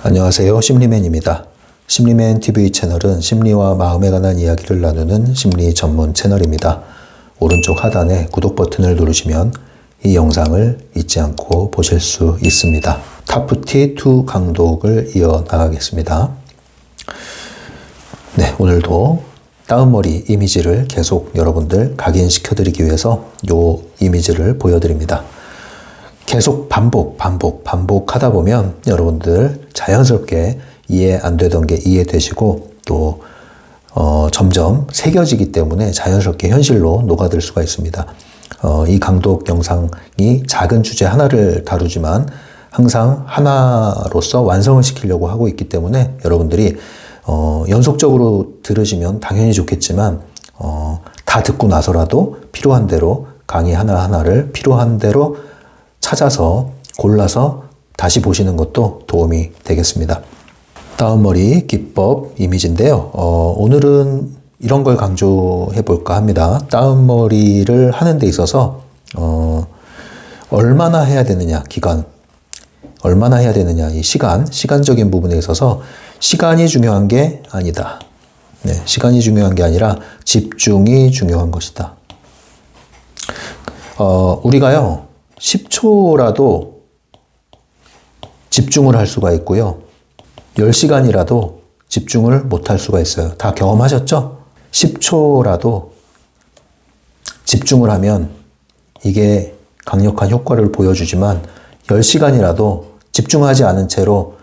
안녕하세요. 심리맨입니다. 심리맨 TV 채널은 심리와 마음에 관한 이야기를 나누는 심리 전문 채널입니다. 오른쪽 하단에 구독 버튼을 누르시면 이 영상을 잊지 않고 보실 수 있습니다. 타프티 2 강독을 이어나가겠습니다. 네, 오늘도 다운머리 이미지를 계속 여러분들 각인시켜드리기 위해서 이 이미지를 보여드립니다. 계속 반복하다 보면 여러분들 자연스럽게 이해 안 되던 게 이해되시고 또 점점 새겨지기 때문에 자연스럽게 현실로 녹아들 수가 있습니다. 이 강독 영상이 작은 주제 하나를 다루지만 항상 하나로서 완성을 시키려고 하고 있기 때문에 여러분들이 연속적으로 들으시면 당연히 좋겠지만 다 듣고 나서라도 필요한 대로 강의 하나하나를 필요한 대로 찾아서 골라서 다시 보시는 것도 도움이 되겠습니다. 다운머리 기법 이미지인데요. 오늘은 이런 걸 강조해 볼까 합니다. 다운머리를 하는 데 있어서 얼마나 해야 되느냐, 기간 얼마나 해야 되느냐, 이 시간적인 부분에 있어서 시간이 중요한 게 아니다. 네, 시간이 중요한 게 아니라 집중이 중요한 것이다. 우리가요 10초라도 집중을 할 수가 있고요. 10시간이라도 집중을 못 할 수가 있어요. 다 경험하셨죠? 10초라도 집중을 하면 이게 강력한 효과를 보여주지만 10시간이라도 집중하지 않은 채로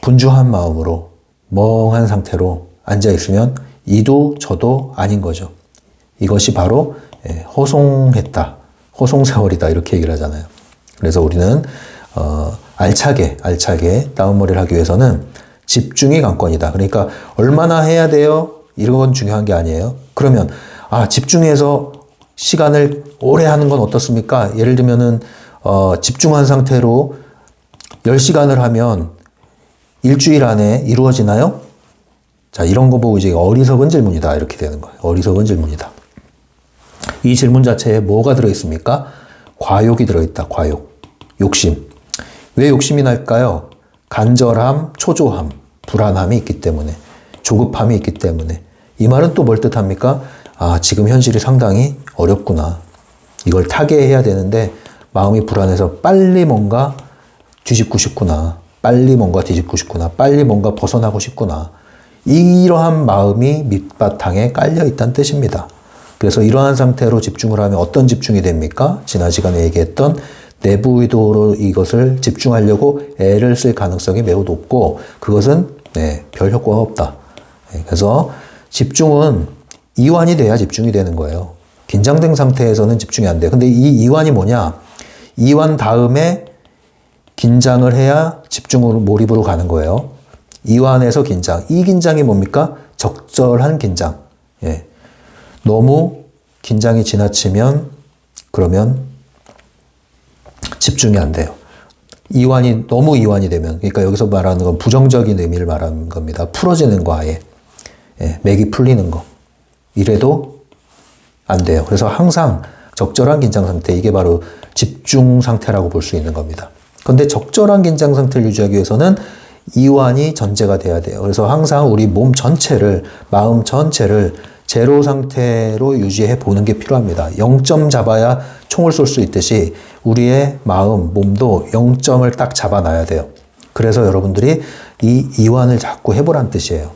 분주한 마음으로 멍한 상태로 앉아있으면 이도 저도 아닌 거죠. 이것이 바로 허송했다. 허송세월이다 이렇게 얘기를 하잖아요. 그래서 우리는 알차게 다운머리를 하기 위해서는 집중이 관건이다. 그러니까 얼마나 해야 돼요? 이런 건 중요한 게 아니에요. 그러면 집중해서 시간을 오래 하는 건 어떻습니까? 예를 들면은 집중한 상태로 10시간을 하면 일주일 안에 이루어지나요? 자, 이런 거 보고 이제 어리석은 질문이다 이렇게 되는 거예요. 어리석은 질문이다. 이 질문 자체에 뭐가 들어있습니까? 과욕이 들어있다. 과욕. 욕심. 왜 욕심이 날까요? 간절함, 초조함, 불안함이 있기 때문에, 조급함이 있기 때문에. 이 말은 또 뭘 뜻합니까? 지금 현실이 상당히 어렵구나. 이걸 타개해야 되는데 마음이 불안해서 빨리 뭔가 뒤집고 싶구나. 빨리 뭔가 뒤집고 싶구나. 빨리 뭔가 벗어나고 싶구나. 이러한 마음이 밑바탕에 깔려 있다는 뜻입니다. 그래서 이러한 상태로 집중을 하면 어떤 집중이 됩니까? 지난 시간에 얘기했던 내부 의도로 이것을 집중하려고 애를 쓸 가능성이 매우 높고 그것은 별 효과가 없다. 그래서 집중은 이완이 돼야 집중이 되는 거예요. 긴장된 상태에서는 집중이 안 돼요. 근데 이 이완이 뭐냐? 이완 다음에 긴장을 해야 집중으로 몰입으로 가는 거예요. 이완에서 긴장. 이 긴장이 뭡니까? 적절한 긴장. 너무 긴장이 지나치면 그러면 집중이 안 돼요. 너무 이완이 되면, 그러니까 여기서 말하는 건 부정적인 의미를 말하는 겁니다. 풀어지는 거 아예. 맥이 풀리는 거. 이래도 안 돼요. 그래서 항상 적절한 긴장 상태, 이게 바로 집중 상태라고 볼 수 있는 겁니다. 그런데 적절한 긴장 상태를 유지하기 위해서는 이완이 전제가 돼야 돼요. 그래서 항상 우리 몸 전체를, 마음 전체를 제로 상태로 유지해 보는 게 필요합니다. 0점 잡아야 총을 쏠 수 있듯이 우리의 마음, 몸도 0점을 딱 잡아놔야 돼요. 그래서 여러분들이 이 이완을 자꾸 해보란 뜻이에요.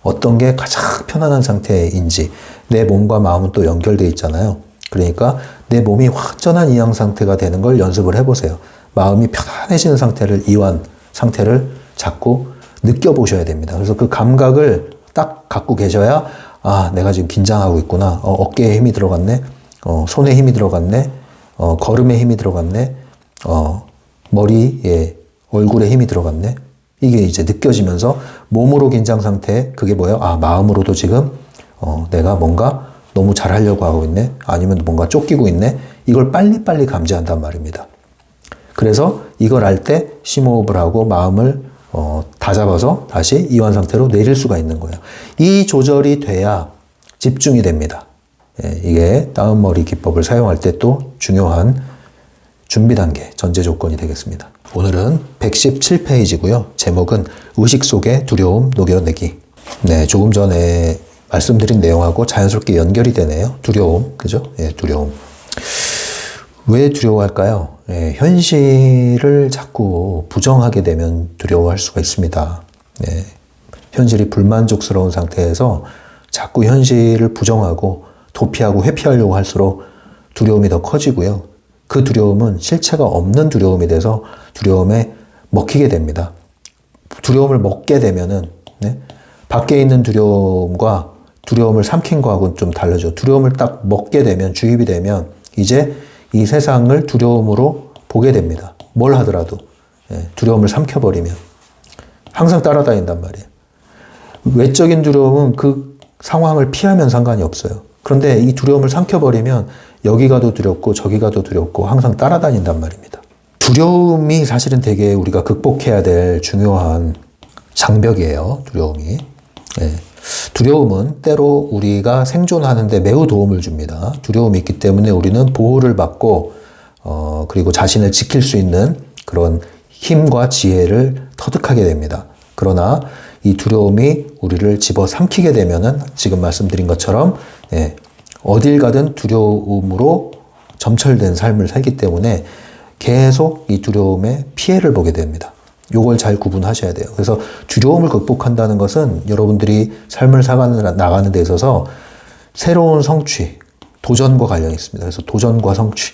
어떤 게 가장 편안한 상태인지. 내 몸과 마음은 또 연결되어 있잖아요. 그러니까 내 몸이 완전한 이완 상태가 되는 걸 연습을 해보세요. 마음이 편안해지는 상태를, 이완 상태를 자꾸 느껴보셔야 됩니다. 그래서 그 감각을 딱 갖고 계셔야 내가 지금 긴장하고 있구나. 어깨에 힘이 들어갔네. 손에 힘이 들어갔네. 걸음에 힘이 들어갔네. 머리에, 얼굴에 힘이 들어갔네. 이게 이제 느껴지면서 몸으로 긴장 상태, 그게 뭐예요? 마음으로도 지금 내가 뭔가 너무 잘하려고 하고 있네. 아니면 뭔가 쫓기고 있네. 이걸 빨리빨리 감지한단 말입니다. 그래서 이걸 알 때 심호흡을 하고 마음을 다잡아서 다시 이완 상태로 내릴 수가 있는 거예요. 이 조절이 돼야 집중이 됩니다. 이게 다운머리 기법을 사용할 때 또 중요한 준비 단계, 전제 조건이 되겠습니다. 오늘은 117페이지고요. 제목은 의식 속의 두려움 녹여내기. 네, 조금 전에 말씀드린 내용하고 자연스럽게 연결이 되네요. 두려움, 그죠? 예, 두려움. 왜 두려워할까요? 예, 현실을 자꾸 부정하게 되면 두려워할 수가 있습니다. 예, 현실이 불만족스러운 상태에서 자꾸 현실을 부정하고 도피하고 회피하려고 할수록 두려움이 더 커지고요. 그 두려움은 실체가 없는 두려움이 돼서 두려움에 먹히게 됩니다. 두려움을 먹게 되면은, 네? 밖에 있는 두려움과 두려움을 삼킨 거하고는 좀 다르죠. 두려움을 딱 먹게 되면, 주입이 되면 이제 이 세상을 두려움으로 보게 됩니다. 뭘 하더라도. 예, 두려움을 삼켜버리면 항상 따라다닌단 말이에요. 외적인 두려움은 그 상황을 피하면 상관이 없어요. 그런데 이 두려움을 삼켜버리면 여기 가도 두렵고 저기 가도 두렵고 항상 따라다닌단 말입니다. 두려움이 사실은 되게 우리가 극복해야 될 중요한 장벽이에요. 두려움이. 예. 두려움은 때로 우리가 생존하는 데 매우 도움을 줍니다. 두려움이 있기 때문에 우리는 보호를 받고 그리고 자신을 지킬 수 있는 그런 힘과 지혜를 터득하게 됩니다. 그러나 이 두려움이 우리를 집어삼키게 되면은 지금 말씀드린 것처럼 예, 어딜 가든 두려움으로 점철된 삶을 살기 때문에 계속 이 두려움에 피해를 보게 됩니다. 요걸 잘 구분하셔야 돼요. 그래서 두려움을 극복한다는 것은 여러분들이 삶을 나가는 데 있어서 새로운 성취, 도전과 관련이 있습니다. 그래서 도전과 성취.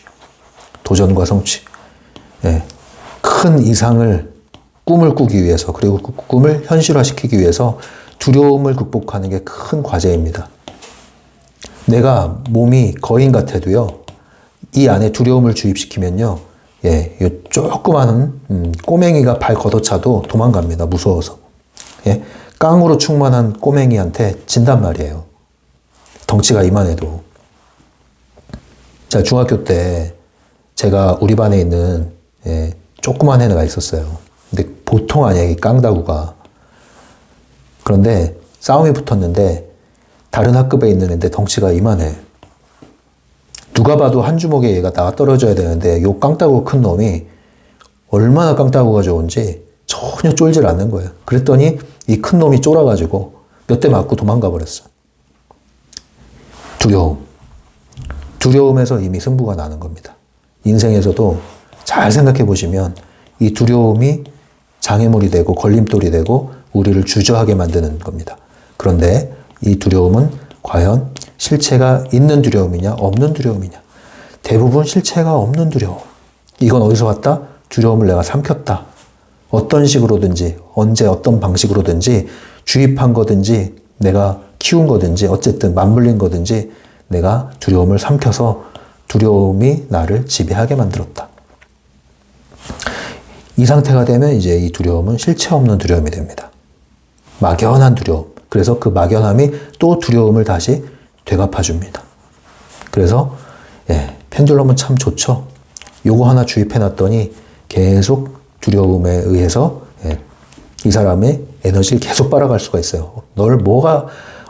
예, 큰 이상을, 꿈을 꾸기 위해서, 그리고 그 꿈을 현실화시키기 위해서 두려움을 극복하는 게 큰 과제입니다. 내가 몸이 거인 같아도요, 이 안에 두려움을 주입시키면요, 예, 이 조그마한 꼬맹이가 발 걷어차도 도망갑니다. 무서워서. 예, 깡으로 충만한 꼬맹이한테 진단 말이에요. 덩치가 이만해도. 자, 중학교 때 제가 우리 반에 있는 예, 조그만 애가 있었어요. 근데 보통 아니에요, 이 깡다구가. 그런데 싸움이 붙었는데 다른 학급에 있는 애인데 덩치가 이만해. 누가 봐도 한 주먹에 얘가 나가 떨어져야 되는데 요 깡따구 큰 놈이 얼마나 깡따구가 좋은지 전혀 쫄질 않는 거예요. 그랬더니 이 큰 놈이 쫄아가지고 몇 대 맞고 도망가 버렸어. 두려움에서 이미 승부가 나는 겁니다. 인생에서도 잘 생각해 보시면 이 두려움이 장애물이 되고 걸림돌이 되고 우리를 주저하게 만드는 겁니다. 그런데 이 두려움은 과연 실체가 있는 두려움이냐 없는 두려움이냐. 대부분 실체가 없는 두려움. 이건 어디서 왔다? 두려움을 내가 삼켰다. 어떤 식으로든지 언제 어떤 방식으로든지 주입한 거든지 내가 키운 거든지 어쨌든 맞물린 거든지 내가 두려움을 삼켜서 두려움이 나를 지배하게 만들었다. 이 상태가 되면 이제 이 두려움은 실체 없는 두려움이 됩니다. 막연한 두려움. 그래서 그 막연함이 또 두려움을 다시 되갚아줍니다. 그래서 예, 펜듈럼은 참 좋죠. 요거 하나 주입해놨더니 계속 두려움에 의해서 예, 이 사람의 에너지를 계속 빨아갈 수가 있어요. 널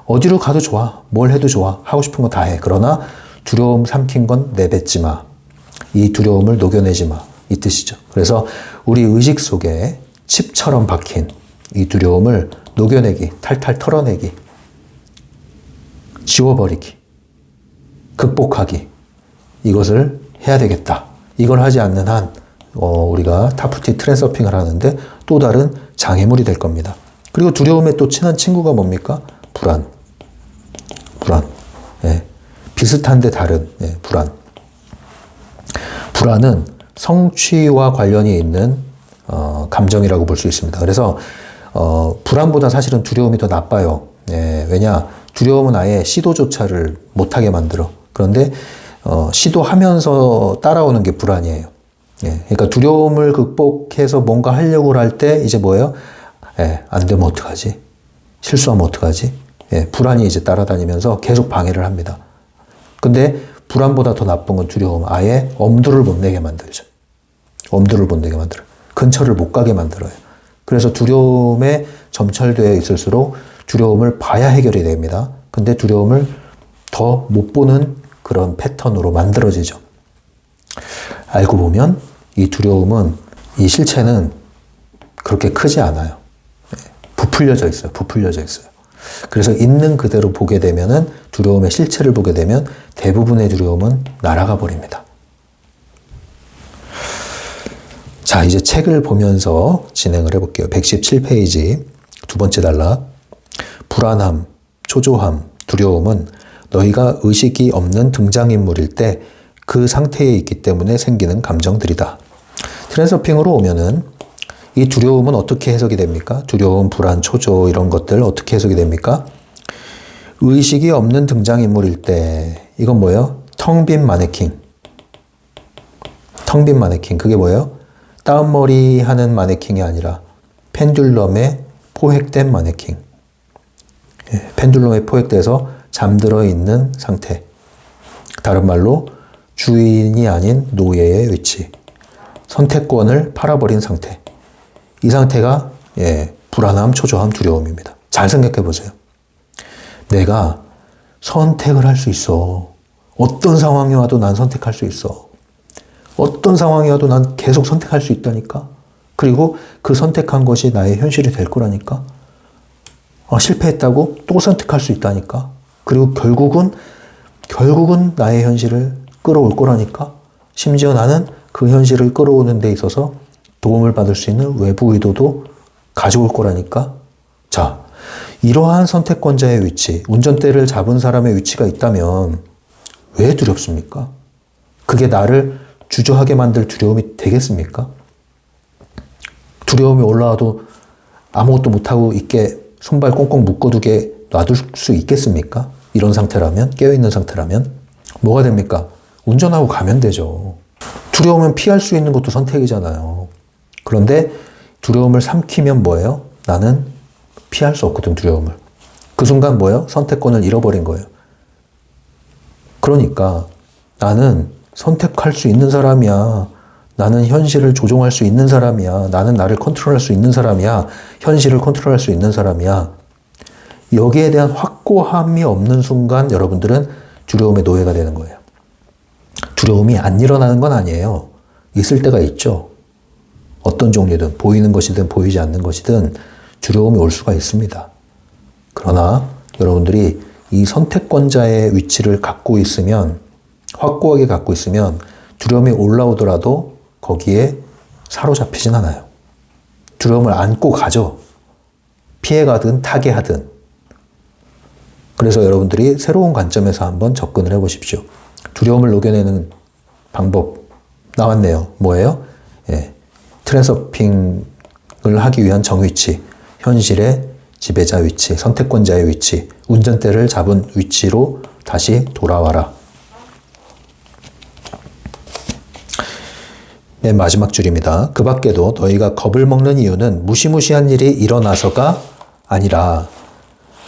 어디로 가도 좋아. 뭘 해도 좋아. 하고 싶은 거 다 해. 그러나 두려움 삼킨 건 내뱉지 마. 이 두려움을 녹여내지 마. 이 뜻이죠. 그래서 우리 의식 속에 칩처럼 박힌 이 두려움을 녹여내기, 탈탈 털어내기, 지워버리기, 극복하기, 이것을 해야 되겠다. 이걸 하지 않는 한 우리가 타프티 트랜서핑을 하는데 또 다른 장애물이 될 겁니다. 그리고 두려움의 또 친한 친구가 뭡니까? 불안. 예. 비슷한데 다른 예, 불안. 불안은 성취와 관련이 있는 감정이라고 볼 수 있습니다. 그래서 불안보다 사실은 두려움이 더 나빠요. 예, 왜냐? 두려움은 아예 시도조차를 못하게 만들어. 그런데 시도하면서 따라오는 게 불안이에요. 예, 그러니까 두려움을 극복해서 뭔가 하려고 할 때 이제 뭐예요? 예, 안 되면 어떡하지? 실수하면 어떡하지? 예, 불안이 이제 따라다니면서 계속 방해를 합니다. 근데 불안보다 더 나쁜 건 두려움. 아예 엄두를 못 내게 만들죠. 엄두를 못 내게 만들어요. 근처를 못 가게 만들어요. 그래서 두려움에 점철되어 있을수록 두려움을 봐야 해결이 됩니다. 근데 두려움을 더 못 보는 그런 패턴으로 만들어지죠. 알고 보면 이 두려움은, 이 실체는 그렇게 크지 않아요. 부풀려져 있어요. 부풀려져 있어요. 그래서 있는 그대로 보게 되면은, 두려움의 실체를 보게 되면 대부분의 두려움은 날아가 버립니다. 자, 이제 책을 보면서 진행을 해볼게요. 117페이지 두 번째 단락. 불안함, 초조함, 두려움은 너희가 의식이 없는 등장인물일 때 그 상태에 있기 때문에 생기는 감정들이다. 트랜서핑으로 오면은 이 두려움은 어떻게 해석이 됩니까? 두려움, 불안, 초조 이런 것들 어떻게 해석이 됩니까? 의식이 없는 등장인물일 때, 이건 뭐예요? 텅 빈 마네킹. 텅 빈 마네킹. 그게 뭐예요? 따옴머리 하는 마네킹이 아니라 펜듈럼에 포획된 마네킹. 펜듈럼에 포획돼서 잠들어 있는 상태. 다른 말로 주인이 아닌 노예의 위치. 선택권을 팔아버린 상태. 이 상태가 불안함, 초조함, 두려움입니다. 잘 생각해 보세요. 내가 선택을 할 수 있어. 어떤 상황이 와도 난 선택할 수 있어. 어떤 상황이 와도 난 계속 선택할 수 있다니까. 그리고 그 선택한 것이 나의 현실이 될 거라니까. 실패했다고 또 선택할 수 있다니까. 그리고 결국은 나의 현실을 끌어올 거라니까. 심지어 나는 그 현실을 끌어오는 데 있어서 도움을 받을 수 있는 외부 의도도 가져올 거라니까. 자, 이러한 선택권자의 위치, 운전대를 잡은 사람의 위치가 있다면 왜 두렵습니까? 그게 나를 주저하게 만들 두려움이 되겠습니까? 두려움이 올라와도 아무것도 못하고 있게 손발 꽁꽁 묶어두게 놔둘 수 있겠습니까? 이런 상태라면, 깨어있는 상태라면 뭐가 됩니까? 운전하고 가면 되죠. 두려우면 피할 수 있는 것도 선택이잖아요. 그런데 두려움을 삼키면 뭐예요? 나는 피할 수 없거든, 두려움을. 그 순간 뭐예요? 선택권을 잃어버린 거예요. 그러니까 나는 선택할 수 있는 사람이야. 나는 현실을 조종할 수 있는 사람이야. 나는 나를 컨트롤할 수 있는 사람이야. 현실을 컨트롤할 수 있는 사람이야. 여기에 대한 확고함이 없는 순간 여러분들은 두려움의 노예가 되는 거예요. 두려움이 안 일어나는 건 아니에요. 있을 때가 있죠. 어떤 종류든, 보이는 것이든 보이지 않는 것이든 두려움이 올 수가 있습니다. 그러나 여러분들이 이 선택권자의 위치를 갖고 있으면, 확고하게 갖고 있으면 두려움이 올라오더라도 거기에 사로잡히진 않아요. 두려움을 안고 가죠. 피해가든 타개하든. 그래서 여러분들이 새로운 관점에서 한번 접근을 해보십시오. 두려움을 녹여내는 방법 나왔네요. 뭐예요? 트랜서핑을 하기 위한 정위치, 현실의 지배자 위치, 선택권자의 위치, 운전대를 잡은 위치로 다시 돌아와라. 네, 마지막 줄입니다. 그 밖에도 너희가 겁을 먹는 이유는 무시무시한 일이 일어나서가 아니라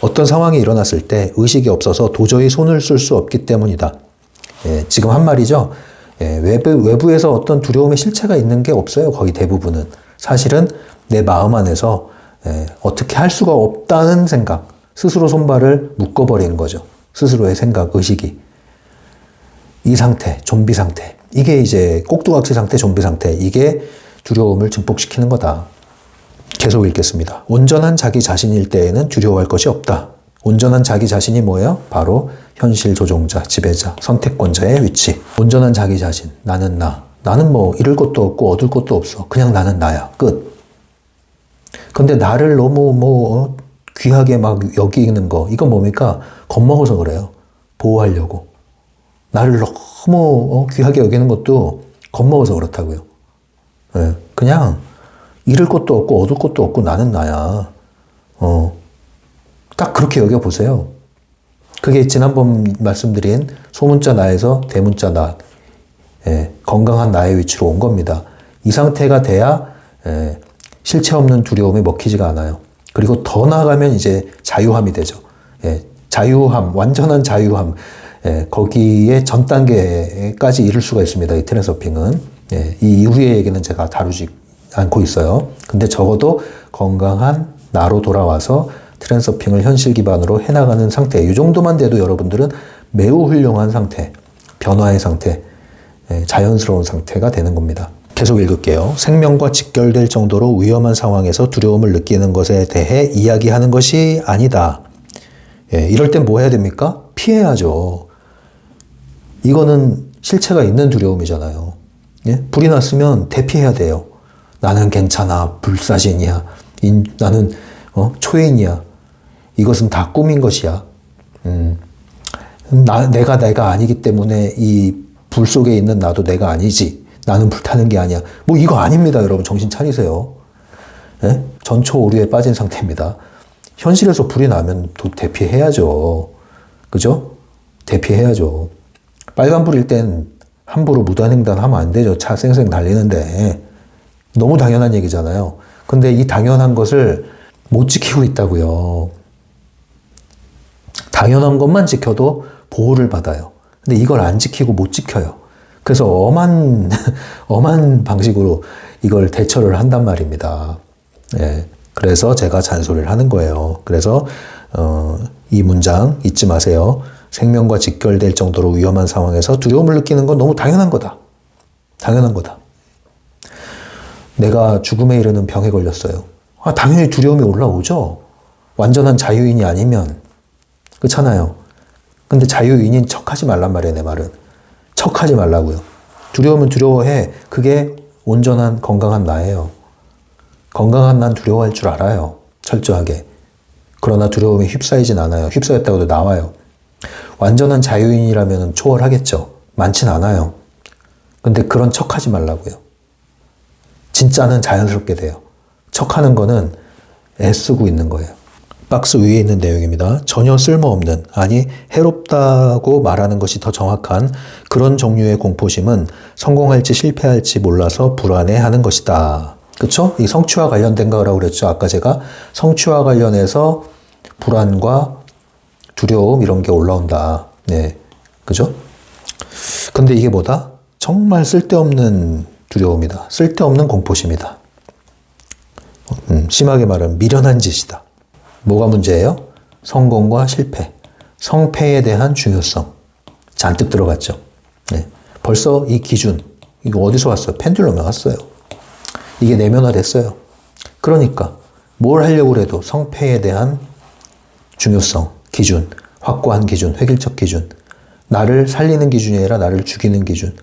어떤 상황이 일어났을 때 의식이 없어서 도저히 손을 쓸 수 없기 때문이다. 지금 한 말이죠. 외부에서 어떤 두려움의 실체가 있는 게 없어요. 거의 대부분은. 사실은 내 마음 안에서 어떻게 할 수가 없다는 생각, 스스로 손발을 묶어버리는 거죠. 스스로의 생각, 의식이. 이 상태, 좀비 상태. 이게 이제 꼭두각시 상태, 좀비 상태. 이게 두려움을 증폭시키는 거다. 계속 읽겠습니다. 온전한 자기 자신일 때에는 두려워할 것이 없다. 온전한 자기 자신이 뭐예요? 바로 현실 조종자, 지배자, 선택권자의 위치. 온전한 자기 자신, 나는 나. 나는 뭐 잃을 것도 없고 얻을 것도 없어. 그냥 나는 나야. 끝. 근데 나를 너무 귀하게 막 여기는 거, 이건 뭡니까? 겁먹어서 그래요. 보호하려고. 나를 너무 귀하게 여기는 것도 겁먹어서 그렇다고요. 그냥 잃을 것도 없고 얻을 것도 없고 나는 나야. 딱 그렇게 여겨보세요. 그게 지난번 말씀드린 소문자 나에서 대문자 나, 건강한 나의 위치로 온 겁니다. 이 상태가 돼야 실체 없는 두려움에 먹히지가 않아요. 그리고 더 나아가면 이제 자유함이 되죠. 자유함, 완전한 자유함. 거기에 전 단계까지 이를 수가 있습니다. 이 트랜서핑은. 이 이후의 얘기는 제가 다루지 않고 있어요. 근데 적어도 건강한 나로 돌아와서 트랜서핑을 현실 기반으로 해나가는 상태. 이 정도만 돼도 여러분들은 매우 훌륭한 상태, 변화의 상태, 자연스러운 상태가 되는 겁니다. 계속 읽을게요. 생명과 직결될 정도로 위험한 상황에서 두려움을 느끼는 것에 대해 이야기하는 것이 아니다. 이럴 땐 뭐 해야 됩니까? 피해야죠. 이거는 실체가 있는 두려움이잖아요. 불이 났으면 대피해야 돼요. 나는 괜찮아. 불사신이야. 나는 초인이야. 이것은 다 꿈인 것이야. 내가 아니기 때문에 이 불 속에 있는 나도 내가 아니지. 나는 불타는 게 아니야. 뭐 이거 아닙니다. 여러분 정신 차리세요. 전초 오류에 빠진 상태입니다. 현실에서 불이 나면 또 대피해야죠. 그죠? 대피해야죠. 빨간불일 땐 함부로 무단횡단하면 안 되죠. 차 쌩쌩 달리는데. 너무 당연한 얘기잖아요. 근데 이 당연한 것을 못 지키고 있다고요. 당연한 것만 지켜도 보호를 받아요. 근데 이걸 안 지키고 못 지켜요. 그래서 엄한 방식으로 이걸 대처를 한단 말입니다. 그래서 제가 잔소리를 하는 거예요. 그래서 이 문장 잊지 마세요. 생명과 직결될 정도로 위험한 상황에서 두려움을 느끼는 건 너무 당연한 거다. 당연한 거다. 내가 죽음에 이르는 병에 걸렸어요. 당연히 두려움이 올라오죠. 완전한 자유인이 아니면. 그렇잖아요. 근데 자유인인 척하지 말란 말이에요. 내 말은. 척하지 말라고요. 두려우면 두려워해. 그게 온전한 건강한 나예요. 건강한 난 두려워할 줄 알아요. 철저하게. 그러나 두려움이 휩싸이진 않아요. 휩싸였다고도 나와요. 완전한 자유인이라면 초월하겠죠. 많진 않아요. 근데 그런 척하지 말라고요. 진짜는 자연스럽게 돼요. 척하는 거는 애쓰고 있는 거예요. 박스 위에 있는 내용입니다. 전혀 쓸모없는, 아니 해롭다고 말하는 것이 더 정확한 그런 종류의 공포심은 성공할지 실패할지 몰라서 불안해하는 것이다. 그쵸? 이 성취와 관련된 거라고 그랬죠. 아까 제가 성취와 관련해서 불안과 두려움 이런 게 올라온다. 네. 그죠? 근데 이게 뭐다? 정말 쓸데없는 두려움이다. 쓸데없는 공포심이다. 심하게 말하면 미련한 짓이다. 뭐가 문제예요? 성공과 실패, 성패에 대한 중요성 잔뜩 들어갔죠. 네. 벌써 이 기준, 이거 어디서 왔어요? 펜듈럼에 왔어요. 이게 내면화됐어요. 그러니까 뭘 하려고 해도 성패에 대한 중요성, 기준, 확고한 기준, 획일적 기준, 나를 살리는 기준이 아니라 나를 죽이는 기준,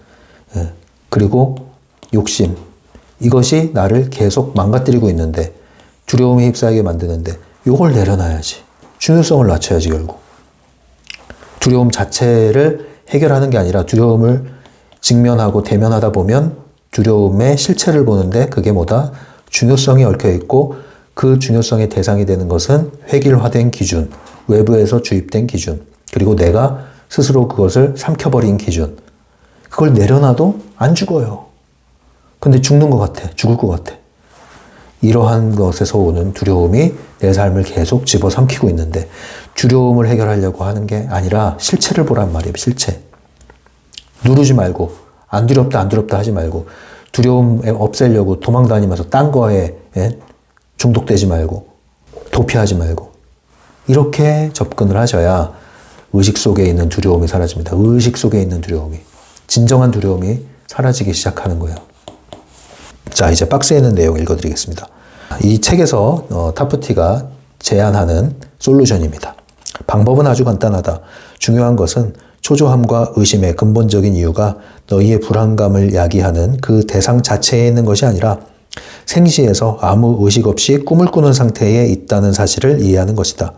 그리고 욕심, 이것이 나를 계속 망가뜨리고 있는데 두려움에 휩싸이게 만드는데 이걸 내려놔야지. 중요성을 낮춰야지 결국. 두려움 자체를 해결하는 게 아니라 두려움을 직면하고 대면하다 보면 두려움의 실체를 보는데 그게 뭐다? 중요성이 얽혀있고 그 중요성의 대상이 되는 것은 획일화된 기준, 외부에서 주입된 기준, 그리고 내가 스스로 그것을 삼켜버린 기준. 그걸 내려놔도 안 죽어요. 근데 죽는 것 같아. 죽을 것 같아. 이러한 것에서 오는 두려움이 내 삶을 계속 집어삼키고 있는데 두려움을 해결하려고 하는 게 아니라 실체를 보란 말이에요. 실체. 누르지 말고 안 두렵다 하지 말고 두려움 없애려고 도망다니면서 딴 거에 중독되지 말고 도피하지 말고 이렇게 접근을 하셔야 의식 속에 있는 두려움이 사라집니다. 의식 속에 있는 두려움이. 진정한 두려움이 사라지기 시작하는 거예요. 자, 이제 박스에 있는 내용 읽어드리겠습니다. 이 책에서 타프티가 제안하는 솔루션입니다. 방법은 아주 간단하다. 중요한 것은 초조함과 의심의 근본적인 이유가 너희의 불안감을 야기하는 그 대상 자체에 있는 것이 아니라 생시에서 아무 의식 없이 꿈을 꾸는 상태에 있다는 사실을 이해하는 것이다.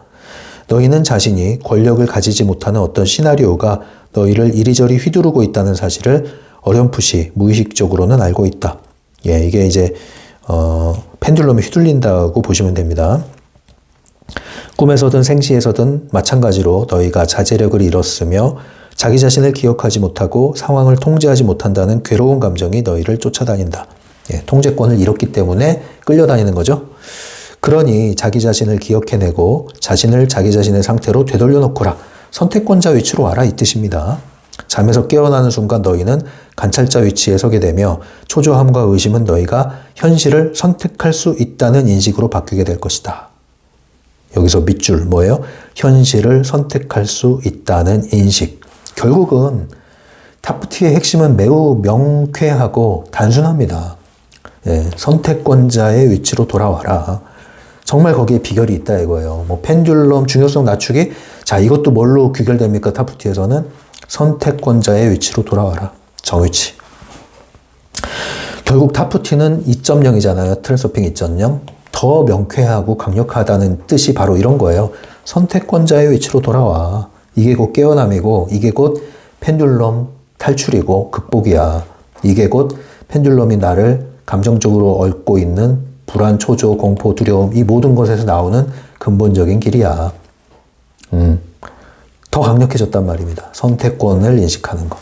너희는 자신이 권력을 가지지 못하는 어떤 시나리오가 너희를 이리저리 휘두르고 있다는 사실을 어렴풋이 무의식적으로는 알고 있다. 이게 이제 펜듈럼이 휘둘린다고 보시면 됩니다. 꿈에서든 생시에서든 마찬가지로 너희가 자제력을 잃었으며 자기 자신을 기억하지 못하고 상황을 통제하지 못한다는 괴로운 감정이 너희를 쫓아다닌다. 통제권을 잃었기 때문에 끌려다니는 거죠. 그러니 자기 자신을 기억해내고 자신을 자기 자신의 상태로 되돌려놓거라. 선택권자 위치로 와라 이 뜻입니다. 잠에서 깨어나는 순간 너희는 관찰자 위치에 서게 되며 초조함과 의심은 너희가 현실을 선택할 수 있다는 인식으로 바뀌게 될 것이다. 여기서 밑줄 뭐예요? 현실을 선택할 수 있다는 인식. 결국은 타프티의 핵심은 매우 명쾌하고 단순합니다. 예, 선택권자의 위치로 돌아와라. 정말 거기에 비결이 있다 이거예요. 뭐 펜듈럼 중요성 낮추기? 자, 이것도 뭘로 귀결됩니까? 타프티에서는 선택권자의 위치로 돌아와라. 정위치. 결국 타프티는 2.0이잖아요. 트랜서핑 2.0. 더 명쾌하고 강력하다는 뜻이 바로 이런 거예요. 선택권자의 위치로 돌아와. 이게 곧 깨어남이고, 이게 곧 펜듈럼 탈출이고 극복이야. 이게 곧 펜듈럼이 나를 감정적으로 얽고 있는 불안, 초조, 공포, 두려움, 이 모든 것에서 나오는 근본적인 길이야. 더 강력해졌단 말입니다. 선택권을 인식하는 것.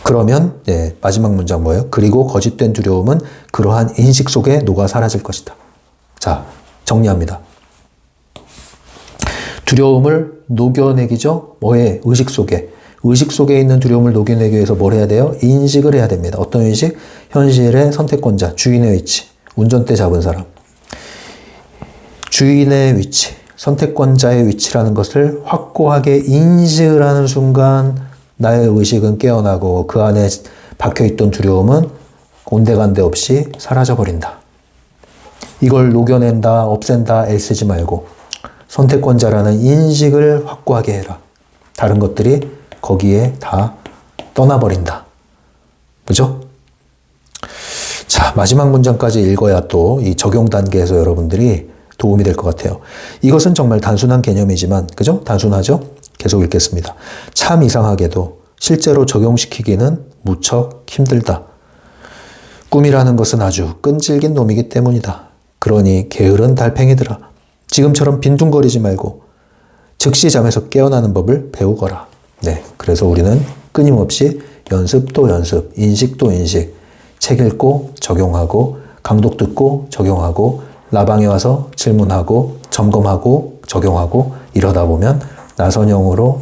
그러면 마지막 문장 뭐예요? 그리고 거짓된 두려움은 그러한 인식 속에 녹아 사라질 것이다. 자, 정리합니다. 두려움을 녹여내기죠? 뭐에? 의식 속에. 의식 속에 있는 두려움을 녹여내기 위해서 뭘 해야 돼요? 인식을 해야 됩니다. 어떤 인식? 현실의 선택권자, 주인의 위치, 운전대 잡은 사람. 주인의 위치, 선택권자의 위치라는 것을 확고하게 인식을 하는 순간 나의 의식은 깨어나고 그 안에 박혀있던 두려움은 온데간데 없이 사라져버린다. 이걸 녹여낸다, 없앤다, 애쓰지 말고 선택권자라는 인식을 확고하게 해라. 다른 것들이 거기에 다 떠나버린다. 그죠? 자, 마지막 문장까지 읽어야 또 이 적용 단계에서 여러분들이 도움이 될 것 같아요. 이것은 정말 단순한 개념이지만, 그죠? 단순하죠? 계속 읽겠습니다. 참 이상하게도 실제로 적용시키기는 무척 힘들다. 꿈이라는 것은 아주 끈질긴 놈이기 때문이다. 그러니 게으른 달팽이들아, 지금처럼 빈둥거리지 말고 즉시 잠에서 깨어나는 법을 배우거라. 네, 그래서 우리는 끊임없이 연습 또 연습, 인식 또 인식, 책 읽고 적용하고 강독 듣고 적용하고 라방에 와서 질문하고 점검하고 적용하고 이러다 보면 나선형으로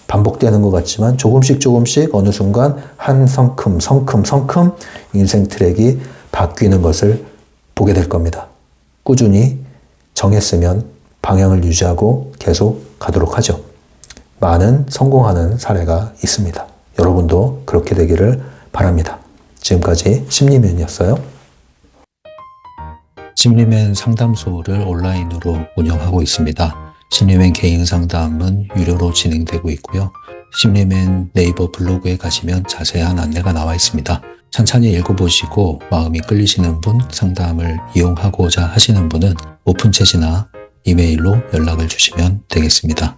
반복되는 것 같지만 조금씩 어느 순간 한 성큼 인생 트랙이 바뀌는 것을 보게 될 겁니다. 꾸준히 정했으면 방향을 유지하고 계속 가도록 하죠. 많은 성공하는 사례가 있습니다. 여러분도 그렇게 되기를 바랍니다. 지금까지 심리맨이었어요. 심리맨 상담소를 온라인으로 운영하고 있습니다. 심리맨 개인 상담은 유료로 진행되고 있고요. 심리맨 네이버 블로그에 가시면 자세한 안내가 나와 있습니다. 찬찬히 읽어보시고 마음이 끌리시는 분, 상담을 이용하고자 하시는 분은 오픈챗이나 이메일로 연락을 주시면 되겠습니다.